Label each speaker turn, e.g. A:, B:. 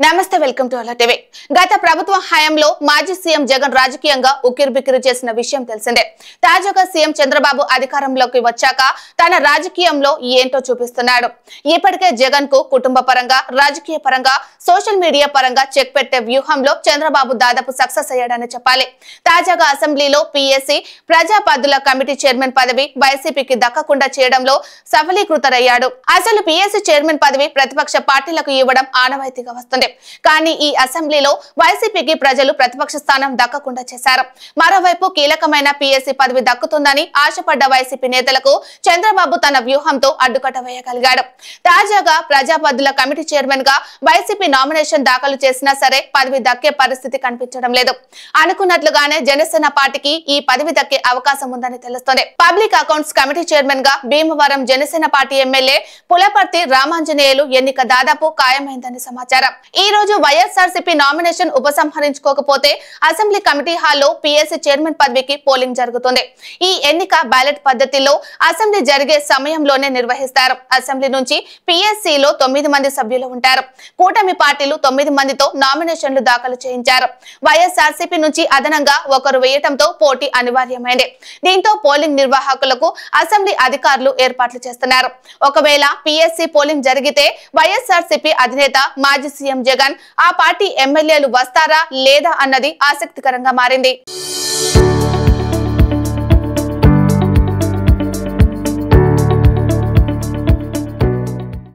A: నమస్తే welcome to అలా TV. గత ప్రభుత్వ హయాంలో మాజీ సీఎం జగన్ రాజకీయంగా ఉక్కిరిబిక్కిరి చేసిన విషయం తెలిసిందే. తాజాగా సీఎం చంద్రబాబు అధికారంలోకి వచ్చాక తన రాజకీయంలో ఏంటో చూపిస్తున్నాడు. ఇప్పటికే జగన్ కు కుటుంబ పరంగా, రాజకీయ పరంగా, సోషల్ మీడియా పరంగా చెక్ పెట్టే వ్యూహంలో చంద్రబాబు దాదాపు సక్సెస్ అయ్యాడని చెప్పాలి. తాజాగా అసెంబ్లీలో పీఎస్సీ ప్రజాపద్దుల కమిటీ చైర్మన్ పదవి వైసీపీకి దక్కకుండా చేయడంలో సఫలీకృతరయ్యాడు. అసలు పీఎస్సీ చైర్మన్ పదవి ప్రతిపక్ష పార్టీలకు ఇవ్వడం ఆనవాయితీగా వస్తుంది. కానీ ఈ అసెంబ్లీలో వైసీపీకి ప్రజలు ప్రతిపక్ష స్థానం దక్కకుండా చేశారు. మరోవైపు కీలకమైన పీఎస్సీ పదవి దక్కుతుందని ఆశపడ్డ వైసీపీ నేతలకు చంద్రబాబు తన వ్యూహంతో అడ్డుకట్ట వేయగలిగాడు. తాజాగా ప్రజాపద్దుల కమిటీ చైర్మన్ గా వైసీపీ నామినేషన్ దాఖలు చేసినా సరే పదవి దక్కే పరిస్థితి కనిపించడం లేదు. అనుకున్నట్లుగానే జనసేన పార్టీకి ఈ పదవి దక్కే అవకాశం ఉందని తెలుస్తోంది. పబ్లిక్ అకౌంట్స్ కమిటీ చైర్మన్ గా భీమవరం జనసేన పార్టీ ఎమ్మెల్యే పులపర్తి రామాంజనేయులు ఎన్నిక దాదాపు ఖాయమైందని సమాచారం. ఈ రోజు వైఎస్ఆర్సీపీ నామినేషన్ ఉపసంహరించుకోకపోతే అసెంబ్లీ కమిటీ హాల్లో పీఎస్సీ చైర్మన్ పదవికి పోలింగ్ జరుగుతుంది. ఈ ఎన్నిక బ్యాలెట్ పద్ధతిలో అసెంబ్లీ జరిగే సమయంలోనే నిర్వహిస్తారు. అసెంబ్లీ నుంచి పీఎస్సీలో 9 మంది సభ్యులు ఉంటారు. కూటమి పార్టీలు 9 మందితో నామినేషన్లు దాఖలు చేయించారు. వైఎస్ఆర్సీపీ నుంచి అదనంగా ఒకరు వేయటంతో పోటీ అనివార్యమైంది. దీంతో పోలింగ్ నిర్వాహకులకు అసెంబ్లీ అధికారులు ఏర్పాట్లు చేస్తున్నారు. ఒకవేళ పీఎస్సీ పోలింగ్ జరిగితే వైఎస్ఆర్సీపీ అధినేత మాజీ సీఎం జగన్ ఆ పార్టీ ఎమ్మెల్యేలు వస్తారా లేదా అన్నది ఆసక్తికరంగా మారింది.